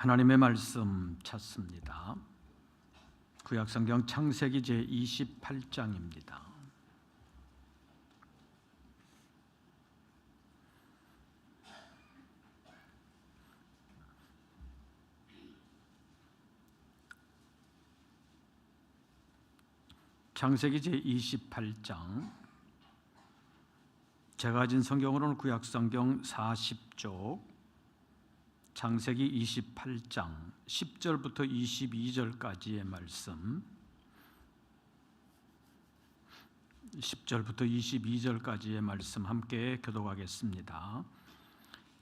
하나님의 말씀 찾습니다. 구약성경 창세기 제28장입니다. 창세기 제28장, 제가 가진 성경으로는 구약성경 40쪽, 창세기 28장 10절부터 22절까지의 말씀, 10절부터 22절까지의 말씀 함께 교독하겠습니다.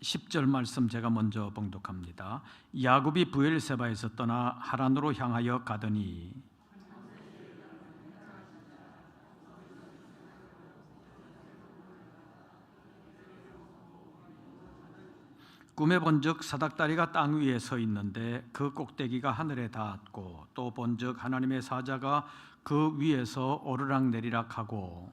10절 말씀 제가 먼저 봉독합니다. 야곱이 브엘세바에서 떠나 하란으로 향하여 가더니 꿈에 본즉 사닥다리가 땅 위에 서 있는데 그 꼭대기가 하늘에 닿았고, 또 본즉 하나님의 사자가 그 위에서 오르락내리락 하고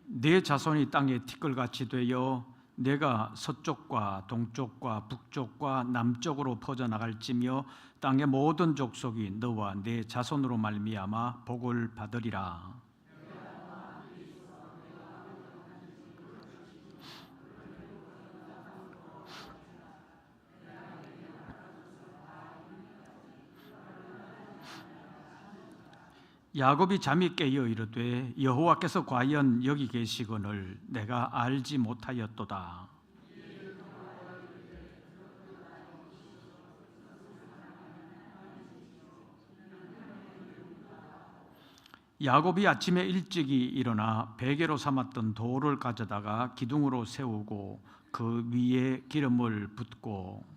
네 자손이 땅에 티끌같이 되어 내가 서쪽과 동쪽과 북쪽과 남쪽으로 퍼져나갈지며 땅의 모든 족속이 너와 네 자손으로 말미암아 복을 받으리라. 야곱이 잠이 깨어 이르되 여호와께서 과연 여기 계시거늘 내가 알지 못하였도다. 야곱이 아침에 일찍이 일어나 베개로 삼았던 돌을 가져다가 기둥으로 세우고 그 위에 기름을 붓고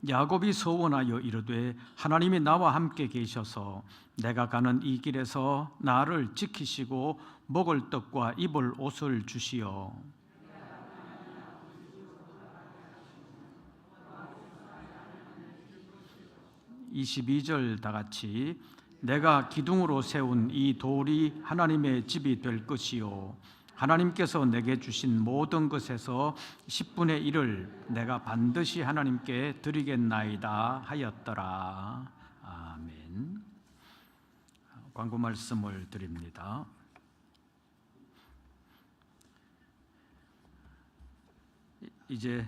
야곱이 서원하여 이르되 하나님이 나와 함께 계셔서 내가 가는 이 길에서 나를 지키시고 먹을 떡과 입을 옷을 주시어 22절 다같이 내가 기둥으로 세운 이 돌이 하나님의 집이 될 것이요 하나님께서 내게 주신 모든 것에서 10분의 1을 내가 반드시 하나님께 드리겠나이다 하였더라. 아멘. 광고 말씀을 드립니다. 이제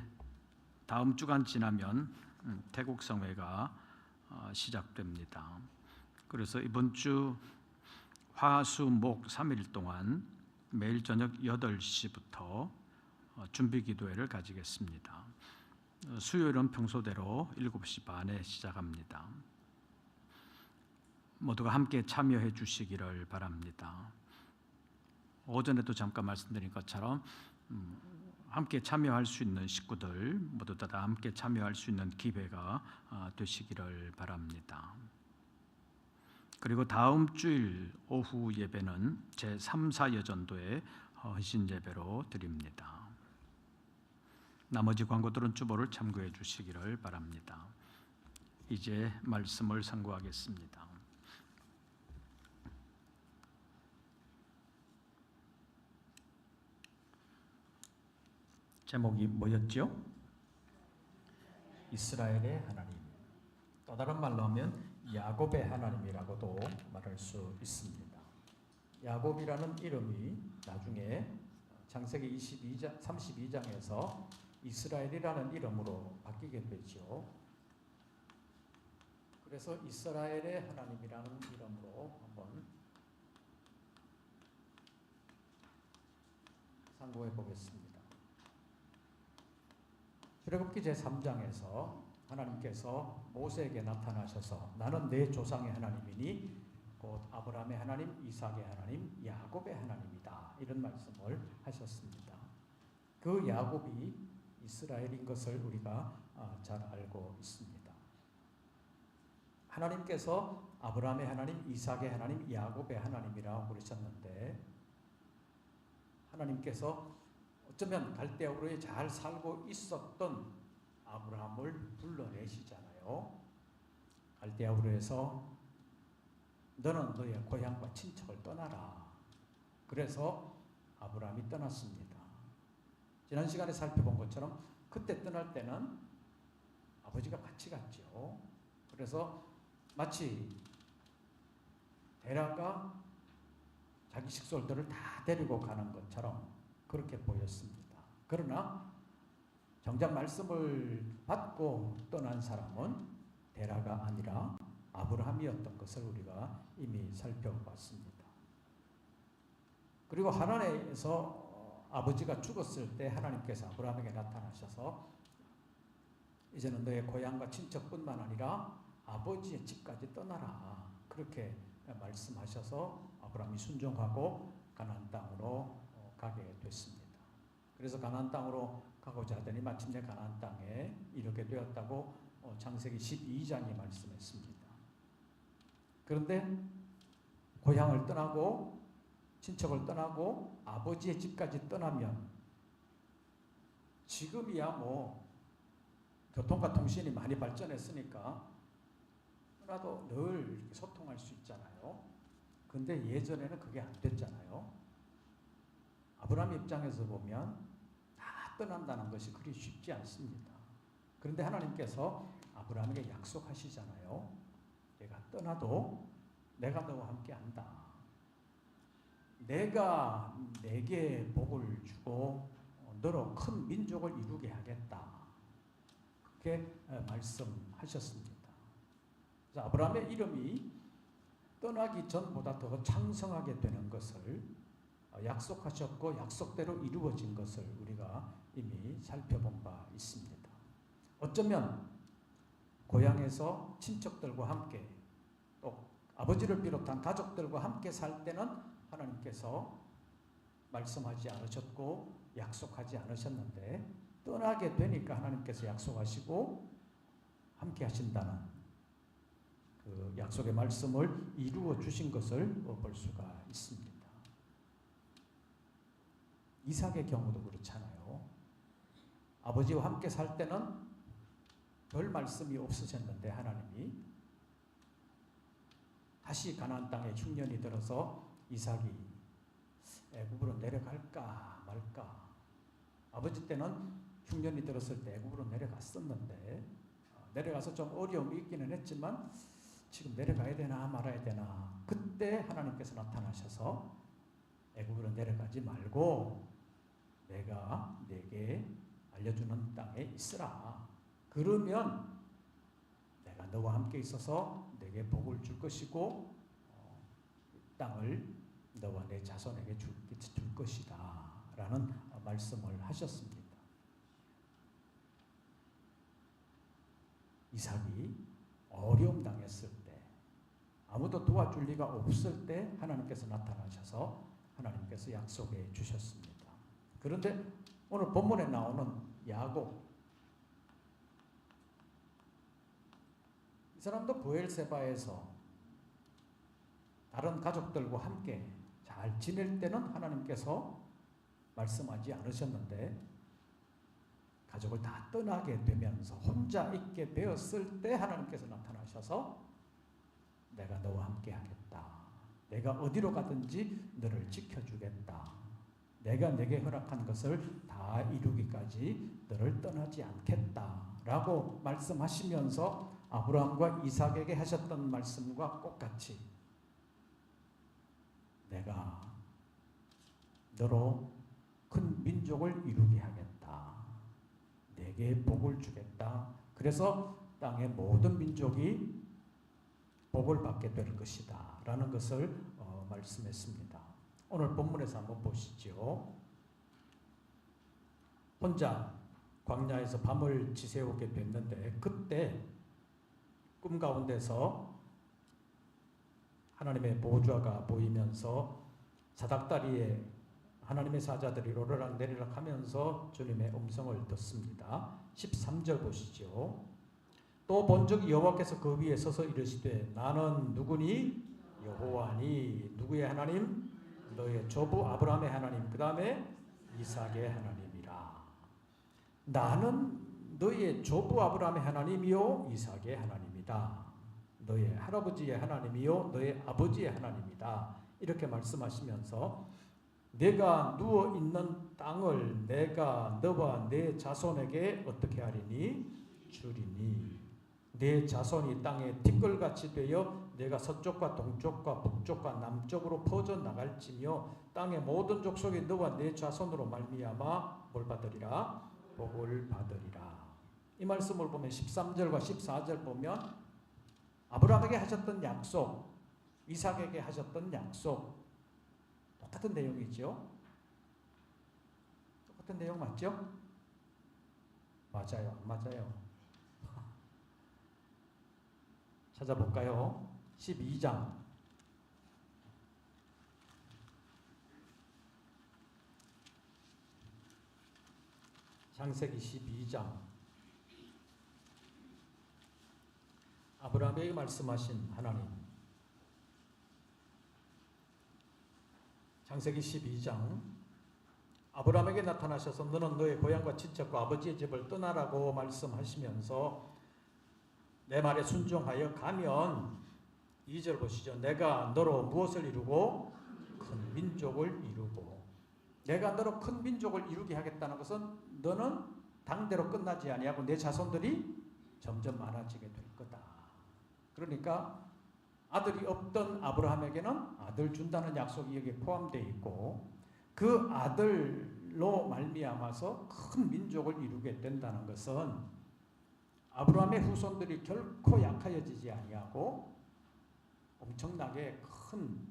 다음 주간 지나면 태국 성회가 시작됩니다. 그래서 이번 주 화, 수, 목 3일 동안 매일 저녁 8시부터 준비 기도회를 가지겠습니다. 수요일은 평소대로 7시 반에 시작합니다. 모두가 함께 참여해 주시기를 바랍니다. 오전에도 잠깐 말씀드린 것처럼 함께 참여할 수 있는 식구들 모두 다 함께 참여할 수 있는 기회가 되시기를 바랍니다. 그리고 다음 주일 오후 예배는 제3, 4여전도의 헌신 예배로 드립니다. 나머지 광고들은 주보를 참고해 주시기를 바랍니다. 이제 말씀을 상고하겠습니다. 제목이 뭐였죠? 이스라엘의 하나님. 또 다른 말로 하면 야곱의 하나님이라고도 말할 수 있습니다. 야곱이라는 이름이 나중에 창세기 32장에서 이스라엘이라는 이름으로 바뀌게 되죠. 그래서 이스라엘의 하나님이라는 이름으로 한번 상고해 보겠습니다. 출애굽기 제3장에서 하나님께서 모세에게 나타나셔서 나는 내 조상의 하나님이니 곧 아브라함의 하나님, 이삭의 하나님, 야곱의 하나님이다 이런 말씀을 하셨습니다. 그 야곱이 이스라엘인 것을 우리가 잘 알고 있습니다. 하나님께서 아브라함의 하나님, 이삭의 하나님, 야곱의 하나님이라고 그러셨는데 하나님께서 어쩌면 갈대아우르에 잘 살고 있었던 아브라함을 불러내시잖아요. 갈대아 우르에서 너는 너의 고향과 친척을 떠나라. 그래서 아브라함이 떠났습니다. 지난 시간에 살펴본 것처럼 그때 떠날 때는 아버지가 같이 갔죠. 그래서 마치 데라가 자기 식솔들을 다 데리고 가는 것처럼 그렇게 보였습니다. 그러나 정작 말씀을 받고 떠난 사람은 데라가 아니라 아브라함이었던 것을 우리가 이미 살펴봤습니다. 그리고 하나님에서 아버지가 죽었을 때 하나님께서 아브라함에게 나타나셔서 이제는 너의 고향과 친척뿐만 아니라 아버지의 집까지 떠나라. 그렇게 말씀하셔서 아브라함이 순종하고 가나안 땅으로 가게 됐습니다. 그래서 가나안 땅으로 가고자 하더니 마침내 가나안 땅에 이르게 되었다고 창세기 12장이 말씀했습니다. 그런데 고향을 떠나고 친척을 떠나고 아버지의 집까지 떠나면 지금이야 뭐 교통과 통신이 많이 발전했으니까 나도 늘 이렇게 소통할 수 있잖아요. 근데 예전에는 그게 안 됐잖아요. 아브라함 입장에서 보면 다 떠난다는 것이 그리 쉽지 않습니다. 그런데 하나님께서 아브라함에게 약속하시잖아요. 내가 떠나도 내가 너와 함께 한다. 내가 내게 복을 주고 너로 큰 민족을 이루게 하겠다. 그렇게 말씀하셨습니다. 그래서 아브라함의 이름이 떠나기 전보다 더 창성하게 되는 것을 약속하셨고 약속대로 이루어진 것을 우리가 이미 살펴본 바 있습니다. 어쩌면 고향에서 친척들과 함께 또 아버지를 비롯한 가족들과 함께 살 때는 하나님께서 말씀하지 않으셨고 약속하지 않으셨는데 떠나게 되니까 하나님께서 약속하시고 함께 하신다는 그 약속의 말씀을 이루어 주신 것을 볼 수가 있습니다. 이삭의 경우도 그렇잖아요. 아버지와 함께 살 때는 별 말씀이 없으셨는데 하나님이 다시 가나안 땅에 흉년이 들어서 이삭이 애굽으로 내려갈까 말까. 아버지 때는 흉년이 들었을 때 애굽으로 내려갔었는데 내려가서 좀 어려움이 있기는 했지만 지금 내려가야 되나 말아야 되나. 그때 하나님께서 나타나셔서 애굽으로 내려가지 말고 내가 내게 알려주는 땅에 있으라. 그러면 내가 너와 함께 있어서 내게 복을 줄 것이고 땅을 너와 내 자손에게 줄 것이다 라는 말씀을 하셨습니다. 이삭이 어려움 당했을 때 아무도 도와줄 리가 없을 때 하나님께서 나타나셔서 하나님께서 약속해 주셨습니다. 그런데 오늘 본문에 나오는 야곱, 이 사람도 브엘세바에서 다른 가족들과 함께 잘 지낼 때는 하나님께서 말씀하지 않으셨는데 가족을 다 떠나게 되면서 혼자 있게 되었을 때 하나님께서 나타나셔서 내가 너와 함께 하겠다. 내가 어디로 가든지 너를 지켜주겠다. 내가 내게 허락한 것을 다 이루기까지 너를 떠나지 않겠다 라고 말씀하시면서 아브라함과 이삭에게 하셨던 말씀과 똑같이 내가 너로 큰 민족을 이루게 하겠다. 내게 복을 주겠다. 그래서 땅의 모든 민족이 복을 받게 될 것이다 라는 것을 말씀했습니다. 오늘 본문에서 한번 보시죠. 혼자 광야에서 밤을 지새우게 됐는데 그때 꿈 가운데서 하나님의 보좌가 보이면서 사닥다리에 하나님의 사자들이 오르락 내리락 하면서 주님의 음성을 듣습니다. 13절 보시죠. 또 본즉 여호와께서 그 위에 서서 이르시되 나는 누구니? 여호와니. 누구의 하나님? 너의 조부 아브라함의 하나님, 그 다음에 이삭의 하나님이라. 나는 너의 조부 아브라함의 하나님이요 이삭의 하나님이다. 너의 할아버지의 하나님이요 너의 아버지의 하나님이다. 이렇게 말씀하시면서 내가 누워 있는 땅을 내가 너와 내 자손에게 어떻게 하리니 주리니 내 자손이 땅에 티끌같이 되어 내가 서쪽과 동쪽과 북쪽과 남쪽으로 퍼져 나갈지며 땅의 모든 족속이 너와 내 자손으로 말미암아 뭘 받으리라? 복을 받으리라. 이 말씀을 보면 13절과 14절 보면 아브라함에게 하셨던 약속, 이삭에게 하셨던 약속 똑같은 내용이죠. 똑같은 내용 맞죠? 맞아요. 맞아요. 찾아볼까요? 12장 창세기 12장 아브라함에게 말씀하신 하나님. 창세기 12장 아브라함에게 나타나셔서 너는 너의 고향과 친척과 아버지의 집을 떠나라고 말씀하시면서 내 말에 순종하여 가면 2절 보시죠. 내가 너로 무엇을 이루고 큰 민족을 이루고. 내가 너로 큰 민족을 이루게 하겠다는 것은 너는 당대로 끝나지 아니하고 내 자손들이 점점 많아지게 될 거다. 그러니까 아들이 없던 아브라함에게는 아들 준다는 약속이 여기에 포함되어 있고 그 아들로 말미암아서 큰 민족을 이루게 된다는 것은 아브라함의 후손들이 결코 약하여지지 아니하고 엄청나게 큰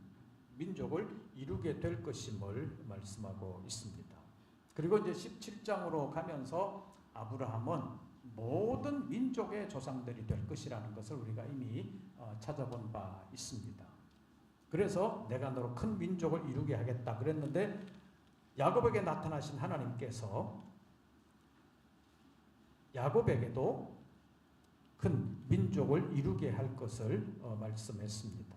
민족을 이루게 될 것임을 말씀하고 있습니다. 그리고 이제 17장으로 가면서 아브라함은 모든 민족의 조상들이 될 것이라는 것을 우리가 이미 찾아본 바 있습니다. 그래서 내가 너로 큰 민족을 이루게 하겠다 그랬는데 야곱에게 나타나신 하나님께서 야곱에게도 큰 민족을 이루게 할 것을 말씀했습니다.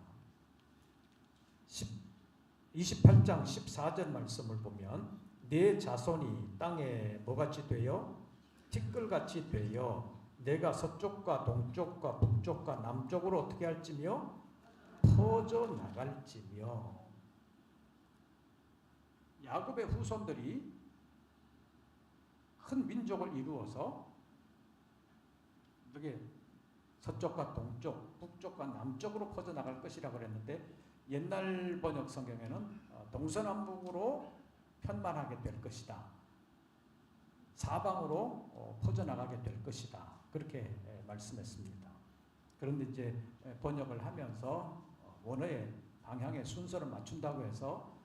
28장 14절 말씀을 보면 내 자손이 땅에 뭐같이 되어 티끌같이 되어 내가 서쪽과 동쪽과 북쪽과 남쪽으로 어떻게 할지며 퍼져 나갈지며. 야곱의 후손들이 큰 민족을 이루어서 이게 서쪽과 동쪽, 북쪽과 남쪽으로 퍼져 나갈 것이라고 그랬는데 옛날 번역 성경에는 동서남북으로 편만하게 될 것이다. 사방으로 퍼져나가게 될 것이다. 그렇게 말씀했습니다. 그런데 이제 번역을 하면서 원어의 방향의 순서를 맞춘다고 해서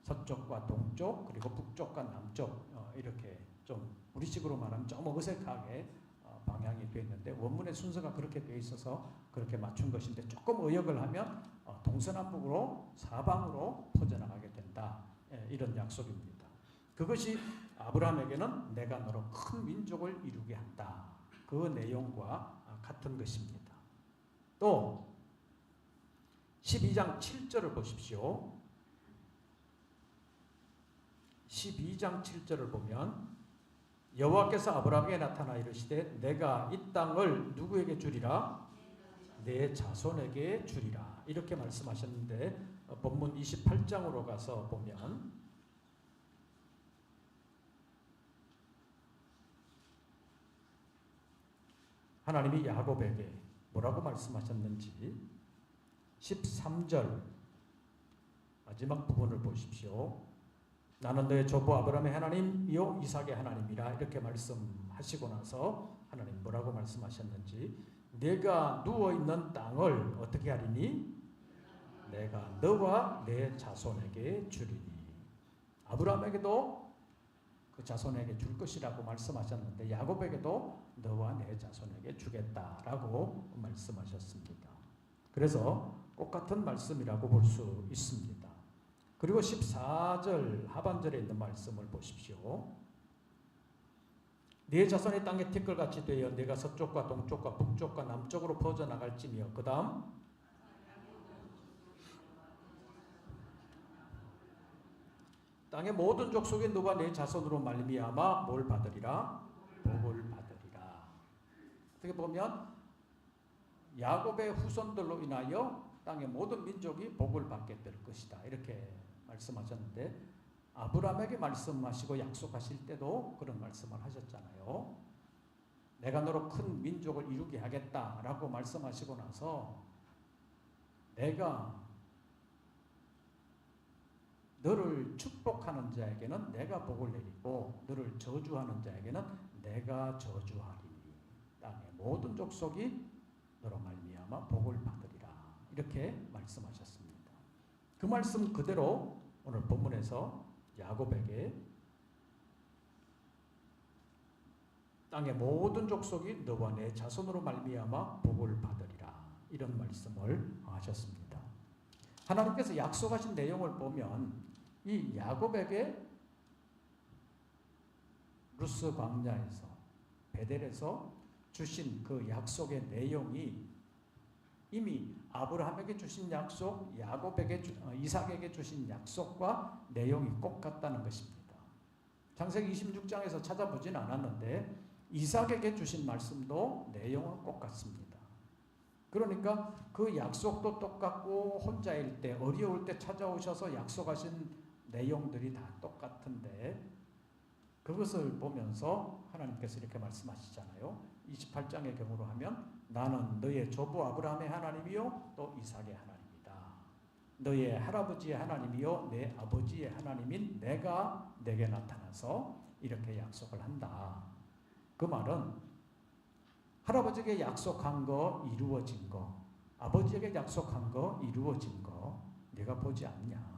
서쪽과 동쪽 그리고 북쪽과 남쪽 이렇게 좀 우리식으로 말하면 좀 어색하게 방향이 되어 있는데 원문의 순서가 그렇게 되어 있어서 그렇게 맞춘 것인데 조금 의역을 하면 동서남북으로 사방으로 퍼져나가게 된다. 이런 약속입니다. 그것이 아브라함에게는 내가 너로 큰 민족을 이루게 한다. 그 내용과 같은 것입니다. 또 12장 7절을 보십시오. 12장 7절을 보면 여호와께서 아브라함에게 나타나 이르시되 내가 이 땅을 누구에게 주리라? 내 자손에게 주리라. 이렇게 말씀하셨는데 본문 28장으로 가서 보면 하나님이 야곱에게 뭐라고 말씀하셨는지 13절 마지막 부분을 보십시오. 나는 너의 조부 아브라함의 하나님이요 이삭의 하나님이라 이렇게 말씀하시고 나서 하나님 뭐라고 말씀하셨는지 내가 누워있는 땅을 어떻게 하리니? 내가 너와 내 자손에게 주리니. 아브라함에게도 그 자손에게 줄 것이라고 말씀하셨는데 야곱에게도 너와 내 자손에게 주겠다라고 말씀하셨습니다. 그래서 똑같은 말씀이라고 볼 수 있습니다. 그리고 14절 하반절에 있는 말씀을 보십시오. 네 자손이 땅에 티끌같이 되어 내가 서쪽과 동쪽과 북쪽과 남쪽으로 퍼져나갈지며 그 다음 땅의 모든 족속이 너와 내 자손으로 말미암아 뭘 받으리라? 복을 받으리라. 어떻게 보면 야곱의 후손들로 인하여 땅의 모든 민족이 복을 받게 될 것이다. 이렇게 말씀하셨는데 아브라함에게 말씀하시고 약속하실 때도 그런 말씀을 하셨잖아요. 내가 너로 큰 민족을 이루게 하겠다라고 말씀하시고 나서 내가 너를 축복하는 자에게는 내가 복을 내리고 너를 저주하는 자에게는 내가 저주하리니 땅의 모든 족속이 너로 말미암아 복을 받으리라. 이렇게 말씀하셨습니다. 그 말씀 그대로 오늘 본문에서 야곱에게 땅의 모든 족속이 너와 내 자손으로 말미암아 복을 받으리라. 이런 말씀을 하셨습니다. 하나님께서 약속하신 내용을 보면 이 야곱에게 루스 광야에서 베델에서 주신 그 약속의 내용이 이미 아브라함에게 주신 약속, 이삭에게 주신 약속과 내용이 똑같다는 것입니다. 창세기 26장에서 찾아보진 않았는데 이삭에게 주신 말씀도 내용은 똑같습니다. 그러니까 그 약속도 똑같고 혼자일 때 어려울 때 찾아오셔서 약속하신 내용들이 다 똑같은데 그것을 보면서 하나님께서 이렇게 말씀하시잖아요. 28장의 경우로 하면 나는 너의 조부 아브라함의 하나님이요 또 이삭의 하나님이다. 너의 할아버지의 하나님이요 내 아버지의 하나님인 내가 내게 나타나서 이렇게 약속을 한다. 그 말은 할아버지에게 약속한 거 이루어진 거, 아버지에게 약속한 거 이루어진 거 네가 보지 않냐.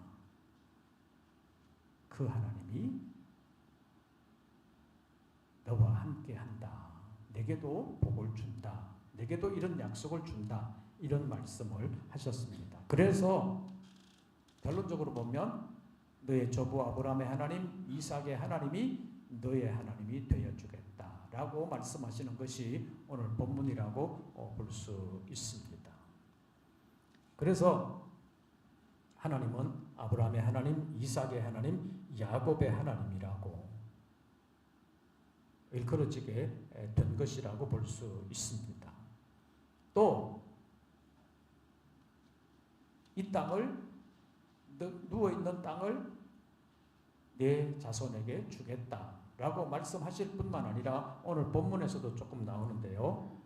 그 하나님이 너와 함께 한다. 내게도 복을 준다. 내게도 이런 약속을 준다. 이런 말씀을 하셨습니다. 그래서 결론적으로 보면 너의 조부 아브라함의 하나님, 이삭의 하나님이 너의 하나님이 되어주겠다라고 말씀하시는 것이 오늘 본문이라고 볼 수 있습니다. 그래서 하나님은 아브라함의 하나님, 이삭의 하나님, 야곱의 하나님이라고 일컬어지게 된 것이라고 볼 수 있습니다. 또 이 땅을 누워있는 땅을 내 자손에게 주겠다라고 말씀하실 뿐만 아니라 오늘 본문에서도 조금 나오는데요.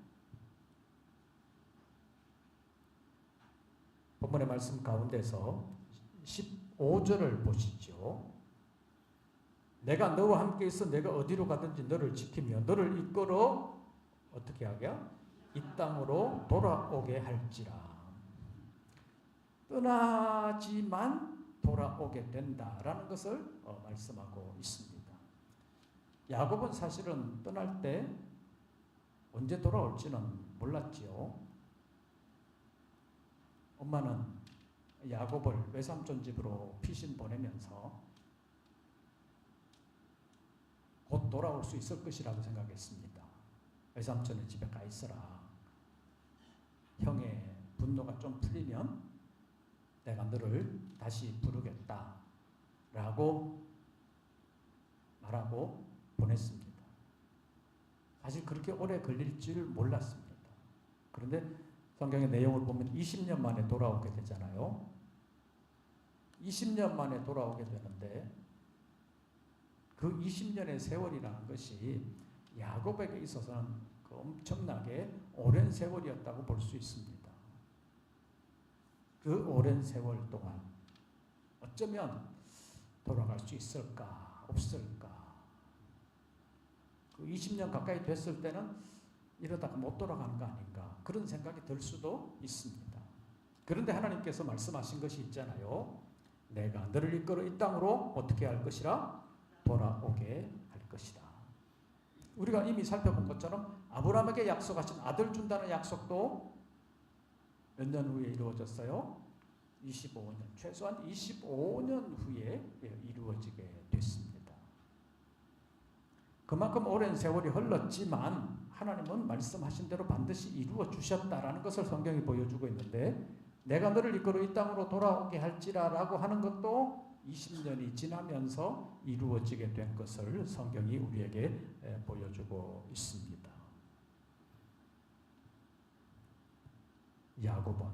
본문의 말씀 가운데서 15절을 보시죠. 내가 너와 함께 있어 내가 어디로 가든지 너를 지키며 너를 이끌어 어떻게 하게? 이 땅으로 돌아오게 할지라. 떠나지만 돌아오게 된다라는 것을 말씀하고 있습니다. 야곱은 사실은 떠날 때 언제 돌아올지는 몰랐지요. 엄마는 야곱을 외삼촌 집으로 피신 보내면서 곧 돌아올 수 있을 것이라고 생각했습니다. 외삼촌의 집에 가 있어라. 형의 분노가 좀 풀리면 내가 너를 다시 부르겠다 라고 말하고 보냈습니다. 사실 그렇게 오래 걸릴 줄 몰랐습니다. 그런데 성경의 내용을 보면 20년 만에 돌아오게 되잖아요. 20년 만에 돌아오게 되는데 그 20년의 세월이라는 것이 야곱에게 있어서는 그 엄청나게 오랜 세월이었다고 볼 수 있습니다. 그 오랜 세월 동안 어쩌면 돌아갈 수 있을까 없을까. 그 20년 가까이 됐을 때는 이러다가 못 돌아가는 거 아닌가 그런 생각이 들 수도 있습니다. 그런데 하나님께서 말씀하신 것이 있잖아요. 내가 너를 이끌어 이 땅으로 어떻게 할 것이라? 돌아오게 할 것이다. 우리가 이미 살펴본 것처럼 아브라함에게 약속하신 아들 준다는 약속도 몇 년 후에 이루어졌어요? 25년. 최소한 25년 후에 이루어지게 됐습니다. 그만큼 오랜 세월이 흘렀지만 하나님은 말씀하신 대로 반드시 이루어 주셨다라는 것을 성경이 보여주고 있는데 내가 너를 이끌어 이 땅으로 돌아오게 할지라라고 하는 것도 20년이 지나면서 이루어지게 된 것을 성경이 우리에게 보여주고 있습니다. 야곱은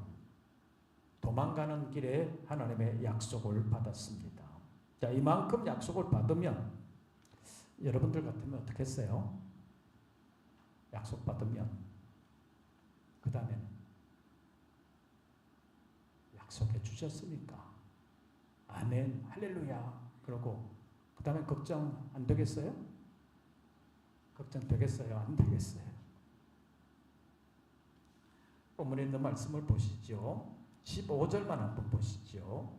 도망가는 길에 하나님의 약속을 받았습니다. 자, 이만큼 약속을 받으면 여러분들 같으면 어떻게 했어요? 약속 받으면 그 다음에는 약속해 주셨으니까 아멘 할렐루야 그러고 그 다음에 걱정 안 되겠어요? 걱정 되겠어요? 안 되겠어요? 본문에 있는 말씀을 보시죠. 15절만 한번 보시죠.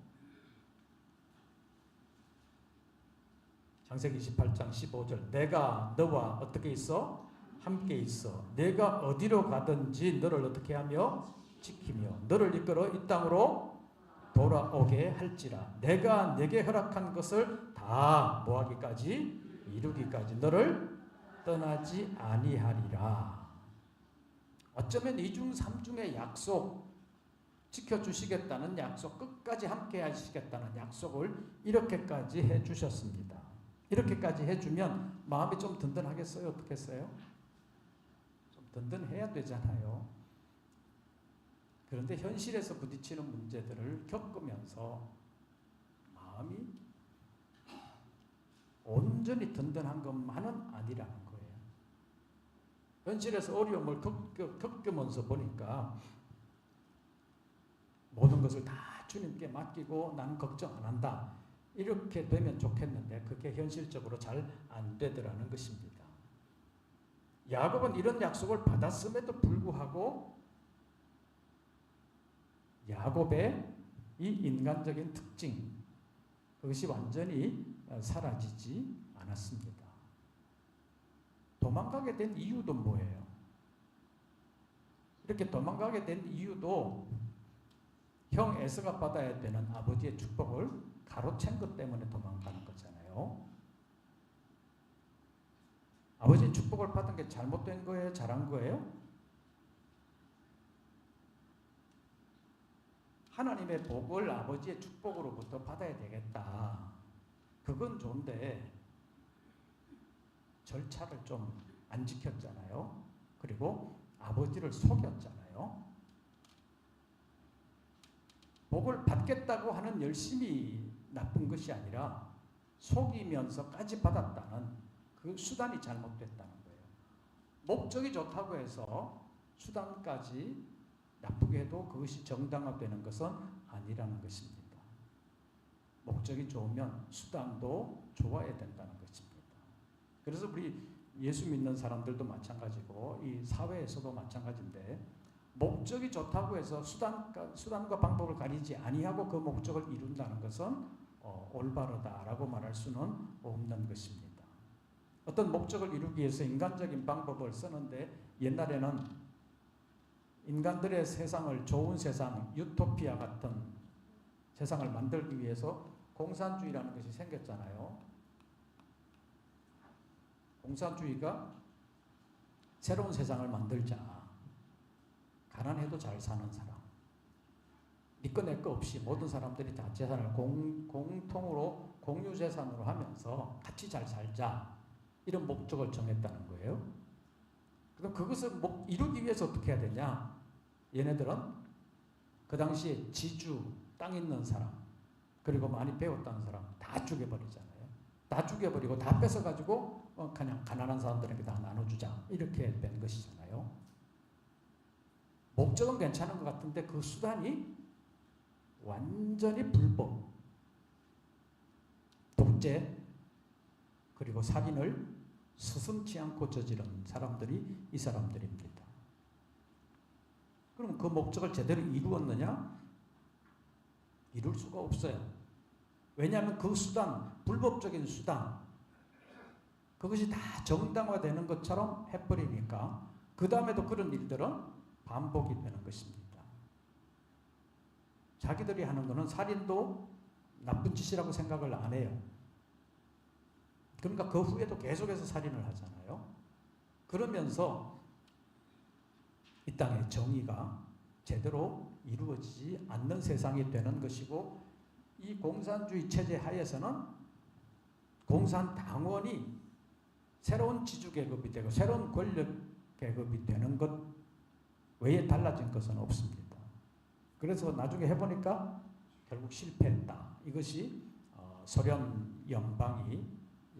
창세기 28장 15절 내가 너와 어떻게 있어? 함께 있어. 내가 어디로 가든지 너를 어떻게 하며? 지키며 너를 이끌어 이 땅으로 돌아오게 할지라. 내가 내게 허락한 것을 다 뭐하기까지? 이루기까지 너를 떠나지 아니하리라. 어쩌면 이중 삼중의 약속, 지켜주시겠다는 약속, 끝까지 함께 하시겠다는 약속을 이렇게까지 해주셨습니다. 이렇게까지 해주면 마음이 좀 든든하겠어요? 어떻겠어요? 좀 든든해야 되잖아요. 그런데 현실에서 부딪히는 문제들을 겪으면서 마음이 온전히 든든한 것만은 아니라는 거예요. 현실에서 어려움을 겪으면서 보니까 모든 것을 다 주님께 맡기고 나는 걱정 안 한다. 이렇게 되면 좋겠는데 그게 현실적으로 잘 안 되더라는 것입니다. 야곱은 이런 약속을 받았음에도 불구하고 야곱의 이 인간적인 특징, 그것이 완전히 사라지지 않았습니다. 도망가게 된 이유도 뭐예요? 이렇게 도망가게 된 이유도 형 에서가 받아야 되는 아버지의 축복을 가로챈 것 때문에 도망가는 거잖아요. 아버지의 축복을 받은 게 잘못된 거예요? 잘한 거예요? 하나님의 복을 아버지의 축복으로부터 받아야 되겠다. 그건 좋은데 절차를 좀 안 지켰잖아요. 그리고 아버지를 속였잖아요. 복을 받겠다고 하는 열심이 나쁜 것이 아니라 속이면서까지 받았다는 그 수단이 잘못됐다는 거예요. 목적이 좋다고 해서 수단까지 나쁘게 해도 그것이 정당화되는 것은 아니라는 것입니다. 목적이 좋으면 수단도 좋아야 된다는 것입니다. 그래서 우리 예수 믿는 사람들도 마찬가지고 이 사회에서도 마찬가지인데 목적이 좋다고 해서 수단과 방법을 가리지 아니하고 그 목적을 이룬다는 것은 올바르다라고 말할 수는 없는 것입니다. 어떤 목적을 이루기 위해서 인간적인 방법을 쓰는데 옛날에는 인간들의 세상을 좋은 세상, 유토피아 같은 세상을 만들기 위해서 공산주의라는 것이 생겼잖아요. 공산주의가 새로운 세상을 만들자. 가난해도 잘 사는 사람. 네 거 내 거 없이 모든 사람들이 다 재산을 공통으로 공유 재산으로 하면서 같이 잘 살자. 이런 목적을 정했다는 거예요. 그럼 그것을 이루기 위해서 어떻게 해야 되냐? 얘네들은 그 당시에 지주, 땅 있는 사람, 그리고 많이 배웠다는 사람 다 죽여버리잖아요. 다 죽여버리고 다 뺏어가지고 그냥 가난한 사람들에게 다 나눠주자. 이렇게 된 것이잖아요. 목적은 괜찮은 것 같은데 그 수단이 완전히 불법, 독재, 그리고 살인을 서슴지 않고 저지른 사람들이 이 사람들입니다. 그럼 그 목적을 제대로 이루었느냐? 이룰 수가 없어요. 왜냐하면 그 수단, 불법적인 수단, 그것이 다 정당화되는 것처럼 해버리니까 그 다음에도 그런 일들은 반복이 되는 것입니다. 자기들이 하는 것은 살인도 나쁜 짓이라고 생각을 안 해요. 그러니까 그 후에도 계속해서 살인을 하잖아요. 그러면서 이 땅의 정의가 제대로 이루어지지 않는 세상이 되는 것이고 이 공산주의 체제 하에서는 공산당원이 새로운 지주계급이 되고 새로운 권력계급이 되는 것 외에 달라진 것은 없습니다. 그래서 나중에 해보니까 결국 실패했다. 이것이 소련 연방이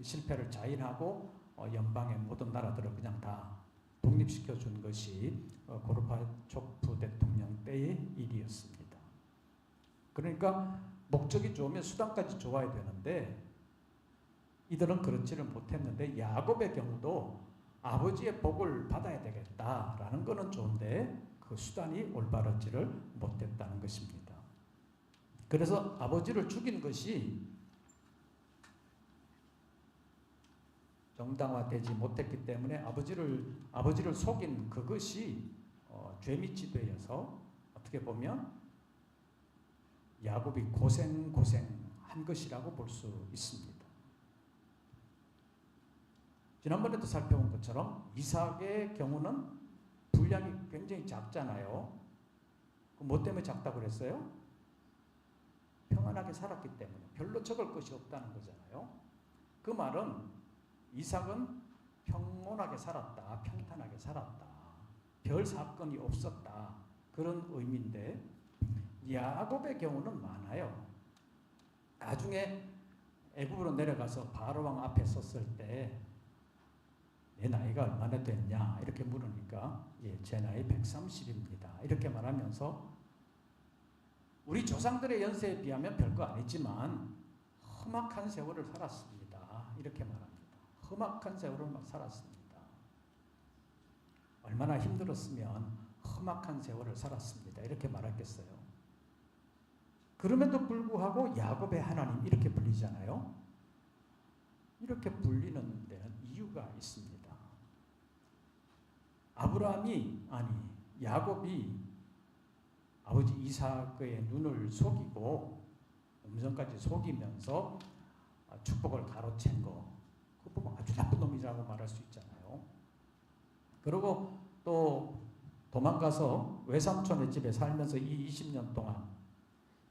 실패를 자인하고 연방의 모든 나라들을 그냥 다 독립시켜 준 것이 고르바초프 대통령 때의 일이었습니다. 그러니까 목적이 좋으면 수단까지 좋아야 되는데 이들은 그렇지를 못했는데 야곱의 경우도 아버지의 복을 받아야 되겠다라는 것은 좋은데 그 수단이 올바르지를 못했다는 것입니다. 그래서 아버지를 죽인 것이 정당화되지 못했기 때문에 아버지를 속인 그것이 죄미치 되어서 어떻게 보면 야곱이 고생한 것이라고 볼 수 있습니다. 지난번에도 살펴본 것처럼 이삭의 경우는 분량이 굉장히 작잖아요. 뭐 때문에 작다고 그랬어요? 평안하게 살았기 때문에 별로 적을 것이 없다는 거잖아요. 그 말은 이삭은 평온하게 살았다, 평탄하게 살았다, 별 사건이 없었다 그런 의미인데 야곱의 경우는 많아요. 나중에 애굽으로 내려가서 바로 왕 앞에 섰을 때 내 나이가 얼마나 됐냐 이렇게 물으니까 제 나이 130입니다 이렇게 말하면서 우리 조상들의 연세에 비하면 별거 아니지만 험악한 세월을 살았습니다 이렇게 말합니다. 험악한 세월을 막 살았습니다. 얼마나 힘들었으면 험악한 세월을 살았습니다 이렇게 말했겠어요. 그럼에도 불구하고 야곱의 하나님 이렇게 불리잖아요. 이렇게 불리는 데는 이유가 있습니다. 야곱이 아버지 이삭의 눈을 속이고 음성까지 속이면서 축복을 가로챈 거 그거 보면 아주 나쁜 놈이라고 말할 수 있잖아요. 그리고 또 도망가서 외삼촌의 집에 살면서 이 20년 동안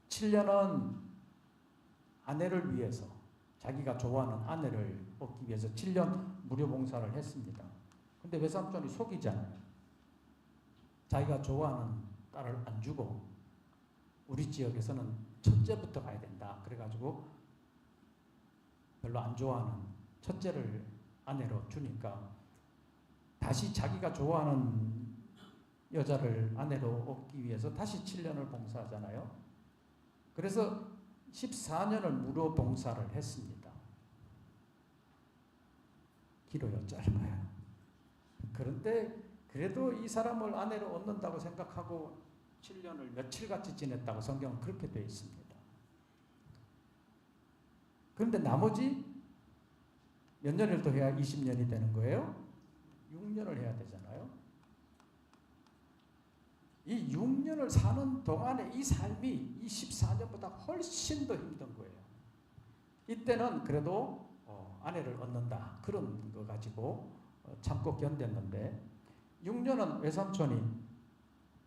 7년은 아내를 위해서 자기가 좋아하는 아내를 얻기 위해서 7년 무료 봉사를 했습니다. 근데 외삼촌이 속이잖아요. 자기가 좋아하는 딸을 안 주고 우리 지역에서는 첫째부터 가야 된다. 그래가지고 별로 안 좋아하는 첫째를 아내로 주니까 다시 자기가 좋아하는 여자를 아내로 얻기 위해서 다시 7년을 봉사하잖아요. 그래서 14년을 무료 봉사를 했습니다. 길어요, 짧아요. 그런데 그래도 이 사람을 아내로 얻는다고 생각하고 7년을 며칠같이 지냈다고 성경은 그렇게 되어 있습니다. 그런데 나머지 몇 년을 더 해야 20년이 되는 거예요? 6년을 해야 되잖아요. 이 6년을 사는 동안에 이 삶이 이 14년보다 훨씬 더 힘든 거예요. 이때는 그래도 아내를 얻는다 그런 거 가지고 참고 견뎠는데 6년은 외삼촌이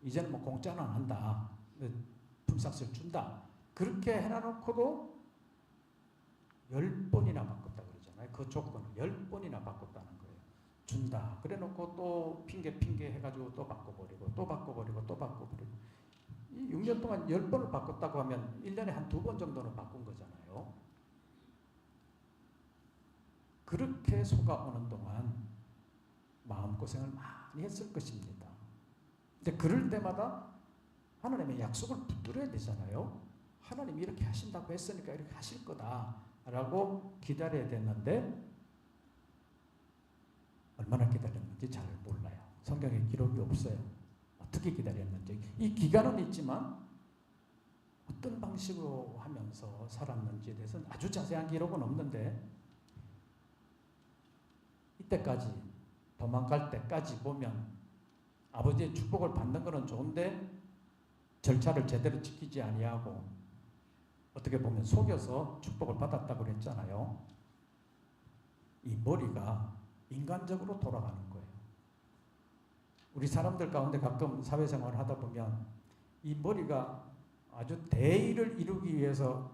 이제는 뭐 공짜는 안 한다 품삯을 준다 그렇게 해놔놓고도 10번이나 바꿨다 그러잖아요. 그 조건을 10번이나 바꿨다는 거예요. 준다 그래놓고 또 핑계 해가지고 또 바꿔버리고 또 바꿔버리고 또 바꿔버리고 이 6년 동안 10번을 바꿨다고 하면 1년에 한 2번 정도는 바꾼 거잖아요. 그렇게 속아오는 동안 마음고생을 많이 했을 것입니다. 근데 그럴 때마다 하나님의 약속을 붙들어야 되잖아요. 하나님이 이렇게 하신다고 했으니까 이렇게 하실 거다라고 기다려야 됐는데 얼마나 기다렸는지 잘 몰라요. 성경에 기록이 없어요. 어떻게 기다렸는지. 이 기간은 있지만 어떤 방식으로 하면서 살았는지에 대해서는 아주 자세한 기록은 없는데 이때까지 도망갈 때까지 보면 아버지의 축복을 받는 것은 좋은데 절차를 제대로 지키지 아니하고 어떻게 보면 속여서 축복을 받았다고 그랬잖아요. 이 머리가 인간적으로 돌아가는 거예요. 우리 사람들 가운데 가끔 사회생활을 하다 보면 이 머리가 아주 대의를 이루기 위해서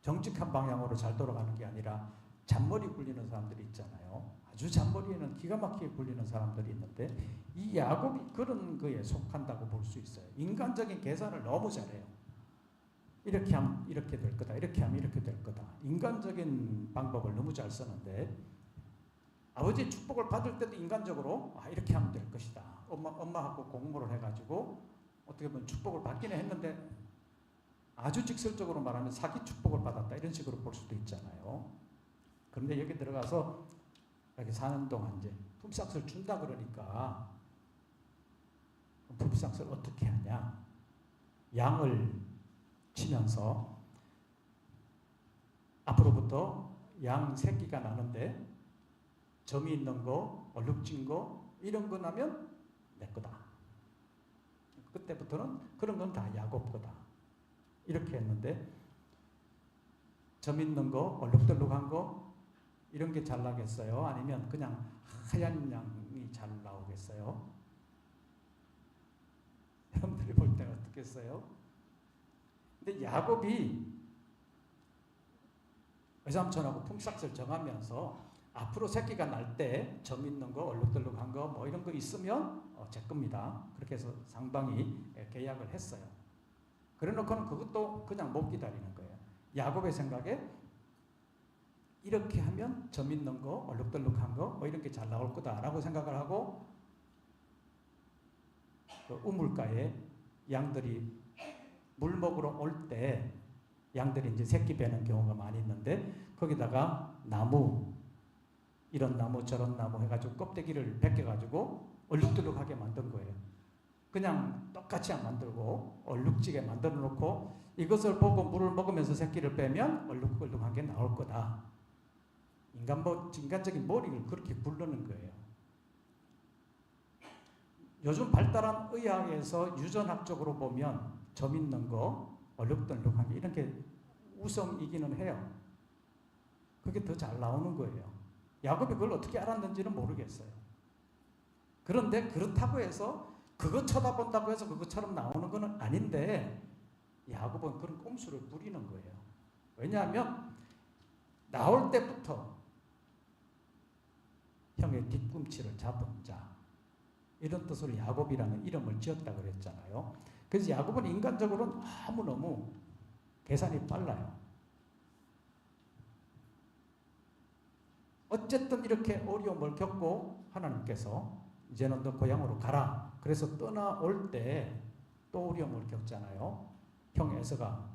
정직한 방향으로 잘 돌아가는 게 아니라 잔머리 굴리는 사람들이 있잖아요. 아주 잔머리에는 기가 막히게 굴리는 사람들이 있는데 이 야곱이 그런 거에 속한다고 볼 수 있어요. 인간적인 계산을 너무 잘해요. 이렇게 하면 이렇게 될 거다. 이렇게 하면 이렇게 될 거다. 인간적인 방법을 너무 잘 쓰는데 아버지의 축복을 받을 때도 인간적으로 이렇게 하면 될 것이다. 엄마하고 공모를 해가지고 어떻게 보면 축복을 받기는 했는데 아주 직설적으로 말하면 사기 축복을 받았다. 이런 식으로 볼 수도 있잖아요. 그런데 여기 들어가서 이렇게 사는 동안 이제 품삯을 준다 그러니까 품삯을 어떻게 하냐. 양을 치면서 앞으로부터 양 새끼가 나는데 점이 있는 거, 얼룩진 거 이런 거 나면 내 거다. 그때부터는 그런 건 다 야곱 거다. 이렇게 했는데 점 있는 거, 얼룩덜룩한 거 이런 게 잘 나겠어요? 아니면 그냥 하얀 양이 잘 나오겠어요? 여러분들이 볼 때는 어떻겠어요? 근데 야곱이 외삼촌하고 품삯을 정하면서 앞으로 새끼가 날 때 점 있는 거, 얼룩덜룩한 거 뭐 이런 거 있으면 제 겁니다. 그렇게 해서 상방이 계약을 했어요. 그래놓고는 그것도 그냥 못 기다리는 거예요. 야곱의 생각에 이렇게 하면 점 있는 거, 얼룩덜룩한 거 뭐 이런 게 잘 나올 거다라고 생각을 하고 그 우물가에 양들이 물 먹으러 올 때 양들이 이제 새끼 베는 경우가 많이 있는데 거기다가 나무 이런 나무 저런 나무 해가지고 껍데기를 벗겨가지고 얼룩덜룩하게 만든 거예요. 그냥 똑같이 안 만들고 얼룩지게 만들어 놓고 이것을 보고 물을 먹으면서 새끼를 빼면 얼룩덜룩한 게 나올 거다. 인간적인 머리를 그렇게 굴르는 거예요. 요즘 발달한 의학에서 유전학적으로 보면 점 있는 거, 얼룩덜룩한 게 이런 게 우성이기는 해요. 그게 더 잘 나오는 거예요. 야곱이 그걸 어떻게 알았는지는 모르겠어요. 그런데 그렇다고 해서 그거 쳐다본다고 해서 그것처럼 나오는 건 아닌데 야곱은 그런 꼼수를 부리는 거예요. 왜냐하면 나올 때부터 형의 뒤꿈치를 잡은 자 이런 뜻으로 야곱이라는 이름을 지었다 그랬잖아요. 그래서 야곱은 인간적으로 너무너무 계산이 빨라요. 어쨌든 이렇게 어려움을 겪고 하나님께서 이제는 너 고향으로 가라. 그래서 떠나올 때 또 어려움을 겪잖아요. 형 에서가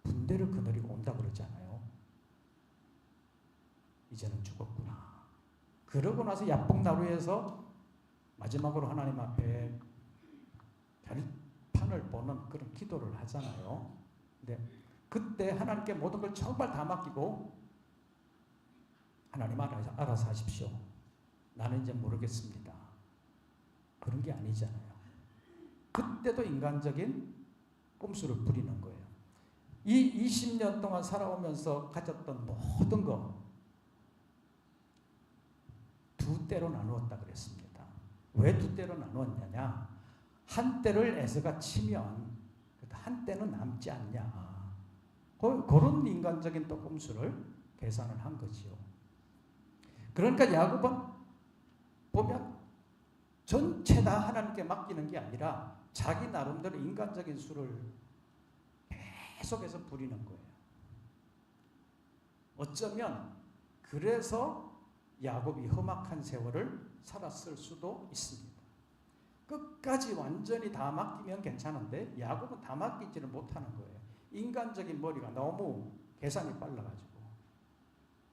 분대를 거느리고 온다 그러잖아요. 이제는 죽었구나. 그러고 나서 야복나루에서 마지막으로 하나님 앞에 별판을 보는 그런 기도를 하잖아요. 근데 그때 하나님께 모든 걸 정말 다 맡기고 하나님 알아서 하십시오. 나는 이제 모르겠습니다. 그런 게 아니잖아요. 그때도 인간적인 꼼수를 부리는 거예요. 이 20년 동안 살아오면서 가졌던 모든 거 두 때로 나누었다 그랬습니다. 왜 두 때로 나누었느냐? 한 때를 에서가 치면 한 때는 남지 않냐. 그런 인간적인 또 꼼수를 계산을 한 거지요. 그러니까 야곱은 보면 전체 다 하나님께 맡기는 게 아니라 자기 나름대로 인간적인 수를 계속해서 부리는 거예요. 어쩌면 그래서 야곱이 험악한 세월을 살았을 수도 있습니다. 끝까지 완전히 다 맡기면 괜찮은데 야곱은 다 맡기지를 못하는 거예요. 인간적인 머리가 너무 계산이 빨라가지고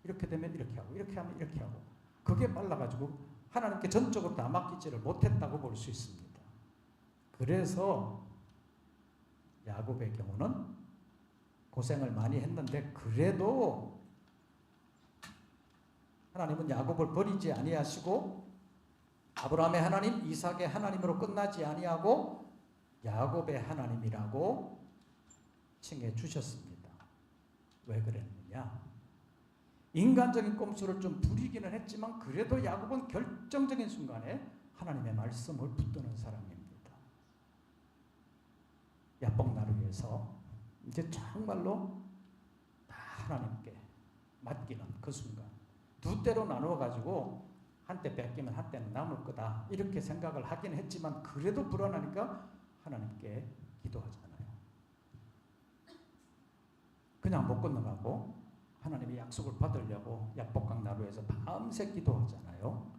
이렇게 되면 이렇게 하고 이렇게 하면 이렇게 하고 그게 빨라가지고 하나님께 전적으로 다 맡기지를 못했다고 볼 수 있습니다. 그래서 야곱의 경우는 고생을 많이 했는데 그래도 하나님은 야곱을 버리지 아니하시고 아브라함의 하나님, 이삭의 하나님으로 끝나지 아니하고 야곱의 하나님이라고 칭해 주셨습니다. 왜 그랬느냐? 인간적인 꼼수를 좀 부리기는 했지만 그래도 야곱은 결정적인 순간에 하나님의 말씀을 붙드는 사람입니다. 야복나루에서 이제 정말로 다 하나님께 맡기는 그 순간 두 때로 나누어 가지고 한때 뺏기면 한때는 남을 거다 이렇게 생각을 하긴 했지만 그래도 불안하니까 하나님께 기도하잖아요. 그냥 못 건너가고 하나님의 약속을 받으려고 약복강 나루에서 밤새 기도하잖아요.